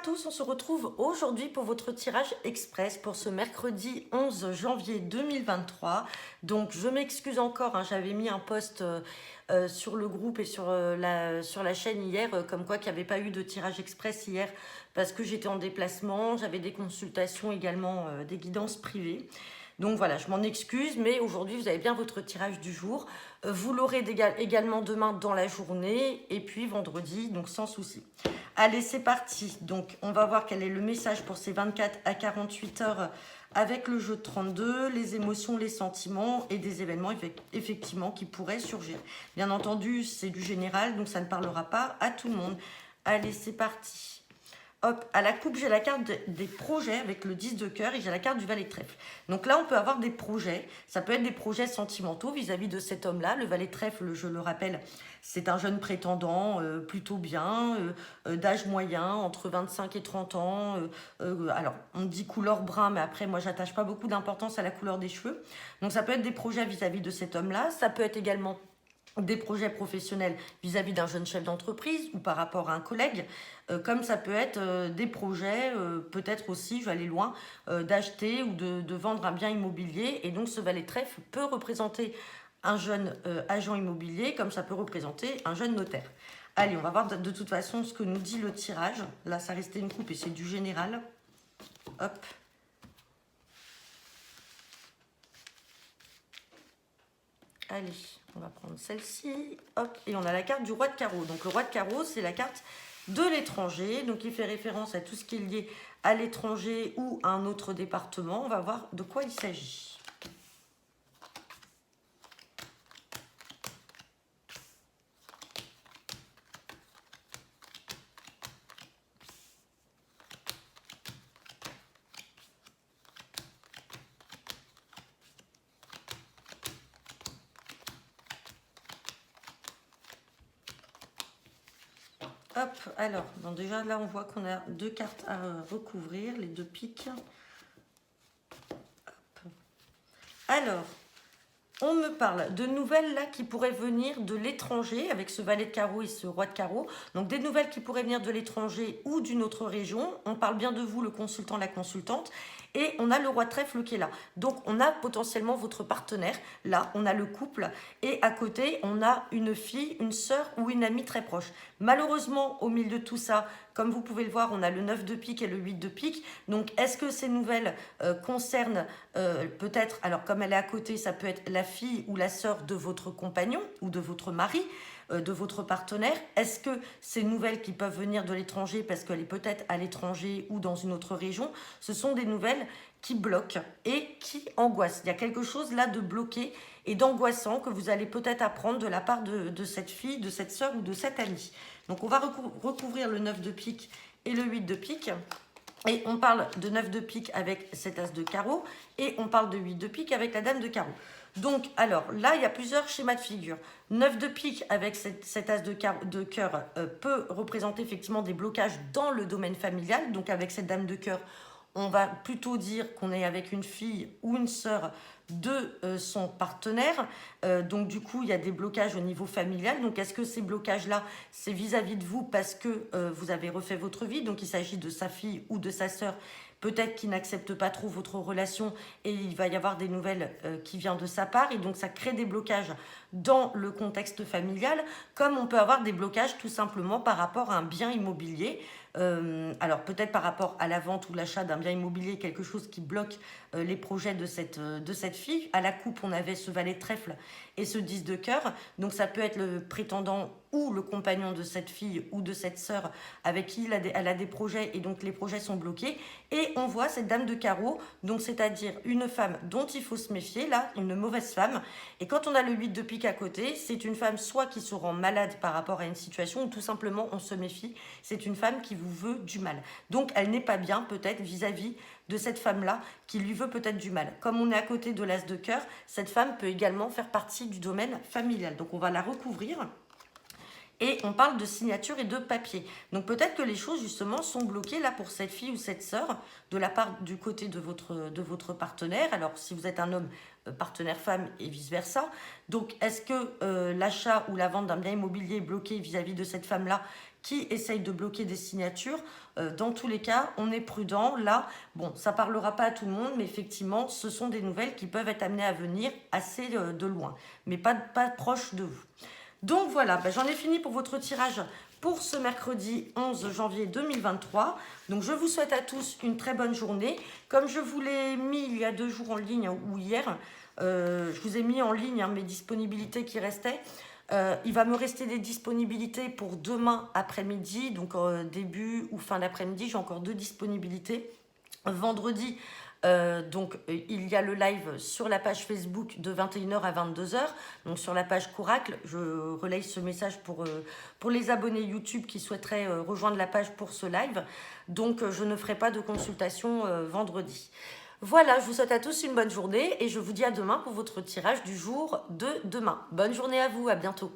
tous, on se retrouve aujourd'hui pour votre tirage express pour ce mercredi 11 janvier 2023. Donc je m'excuse encore, j'avais mis un post sur le groupe et sur la chaîne hier, comme quoi qu'il n'y avait pas eu de tirage express hier parce que j'étais en déplacement, j'avais des consultations également, des guidances privées. Donc voilà, je m'en excuse, mais aujourd'hui vous avez bien votre tirage du jour. Vous l'aurez également demain dans la journée et puis vendredi, donc sans souci. Allez, c'est parti. Donc on va voir quel est le message pour ces 24 à 48 heures avec le jeu de 32, les émotions, les sentiments et des événements effectivement qui pourraient surgir. Bien entendu, c'est du général, donc ça ne parlera pas à tout le monde. Allez, c'est parti. Hop, à la coupe, j'ai la carte des projets avec le 10 de cœur et j'ai la carte du valet de trèfle. Donc là, on peut avoir des projets. Ça peut être des projets sentimentaux vis-à-vis de cet homme-là. Le valet de trèfle, je le rappelle, c'est un jeune prétendant plutôt bien, d'âge moyen, entre 25 et 30 ans. Alors, on dit couleur brun, mais après, moi, j'attache pas beaucoup d'importance à la couleur des cheveux. Donc, ça peut être des projets vis-à-vis de cet homme-là. Ça peut être également des projets professionnels vis-à-vis d'un jeune chef d'entreprise ou par rapport à un collègue, comme ça peut être des projets, peut-être aussi, je vais aller loin, d'acheter ou de vendre un bien immobilier. Et donc ce valet de trèfle peut représenter un jeune agent immobilier, comme ça peut représenter un jeune notaire. Allez, on va voir de toute façon ce que nous dit le tirage. Là, ça restait une coupe et c'est du général. Hop. Allez, on va prendre celle-ci, hop, et on a la carte du roi de carreau. Donc le roi de carreau, c'est la carte de l'étranger, donc il fait référence à tout ce qui est lié à l'étranger ou à un autre département. On va voir de quoi il s'agit. Hop, alors, donc déjà là on voit qu'on a deux cartes à recouvrir, les deux piques. Hop. Alors, on me parle de nouvelles là qui pourraient venir de l'étranger avec ce valet de carreau et ce roi de carreau. Donc des nouvelles qui pourraient venir de l'étranger ou d'une autre région. On parle bien de vous, le consultant, la consultante. Et on a le roi de trèfle qui est là. Donc on a potentiellement votre partenaire. Là, on a le couple. Et à côté, on a une fille, une sœur ou une amie très proche. Malheureusement, au milieu de tout ça, comme vous pouvez le voir, on a le 9 de pique et le 8 de pique. Donc est-ce que ces nouvelles concernent peut-être, alors comme elle est à côté, ça peut être la fille ou la sœur de votre compagnon ou de votre mari, de votre partenaire. Est-ce que ces nouvelles qui peuvent venir de l'étranger parce qu'elle est peut-être à l'étranger ou dans une autre région, ce sont des nouvelles qui bloquent et qui angoissent. Il y a quelque chose là de bloqué et d'angoissant que vous allez peut-être apprendre de la part de cette fille, de cette sœur ou de cette amie. Donc on va recouvrir le 9 de pique et le 8 de pique. Et on parle de 9 de pique avec cet as de carreau et on parle de 8 de pique avec la dame de carreau. Donc, alors, là, il y a plusieurs schémas de figure. 9 de pique avec cet as de cœur peut représenter effectivement des blocages dans le domaine familial. Donc, avec cette dame de cœur, on va plutôt dire qu'on est avec une fille ou une sœur de son partenaire. Donc, du coup, il y a des blocages au niveau familial. Donc, est-ce que ces blocages-là, c'est vis-à-vis de vous parce que vous avez refait votre vie? Donc, il s'agit de sa fille ou de sa sœur, peut-être qu'il n'accepte pas trop votre relation et il va y avoir des nouvelles qui viennent de sa part. Et donc, ça crée des blocages dans le contexte familial, comme on peut avoir des blocages tout simplement par rapport à un bien immobilier. Alors, peut-être par rapport à la vente ou l'achat d'un bien immobilier, quelque chose qui bloque les projets de cette fille. À la coupe, on avait ce valet de trèfle et ce 10 de cœur. Donc, ça peut être le prétendant ou le compagnon de cette fille ou de cette sœur avec qui elle a des projets et donc les projets sont bloqués. Et on voit cette dame de carreau, donc c'est-à-dire une femme dont il faut se méfier, là, une mauvaise femme. Et quand on a le 8 de pique à côté, c'est une femme soit qui se rend malade par rapport à une situation ou tout simplement on se méfie, c'est une femme qui vous veut du mal. Donc elle n'est pas bien peut-être vis-à-vis de cette femme-là qui lui veut peut-être du mal. Comme on est à côté de l'as de cœur, cette femme peut également faire partie du domaine familial. Donc on va la recouvrir. Et on parle de signature et de papier. Donc peut-être que les choses justement sont bloquées là pour cette fille ou cette sœur de la part du côté de votre partenaire. Alors si vous êtes un homme, partenaire femme et vice-versa. Donc est-ce que l'achat ou la vente d'un bien immobilier est bloqué vis-à-vis de cette femme-là qui essayent de bloquer des signatures. Dans tous les cas, on est prudent. Là, bon, ça ne parlera pas à tout le monde, mais effectivement, ce sont des nouvelles qui peuvent être amenées à venir assez de loin, mais pas proche de vous. Donc voilà, j'en ai fini pour votre tirage pour ce mercredi 11 janvier 2023. Donc je vous souhaite à tous une très bonne journée. Comme je vous l'ai mis il y a 2 jours en ligne ou hier, je vous ai mis en ligne mes disponibilités qui restaient. Il va me rester des disponibilités pour demain après-midi, donc début ou fin d'après-midi. J'ai encore 2 disponibilités. Vendredi, il y a le live sur la page Facebook de 21h à 22h, donc sur la page Coracle. Je relaye ce message pour les abonnés YouTube qui souhaiteraient rejoindre la page pour ce live. Donc je ne ferai pas de consultation vendredi. Voilà, je vous souhaite à tous une bonne journée et je vous dis à demain pour votre tirage du jour de demain. Bonne journée à vous, à bientôt.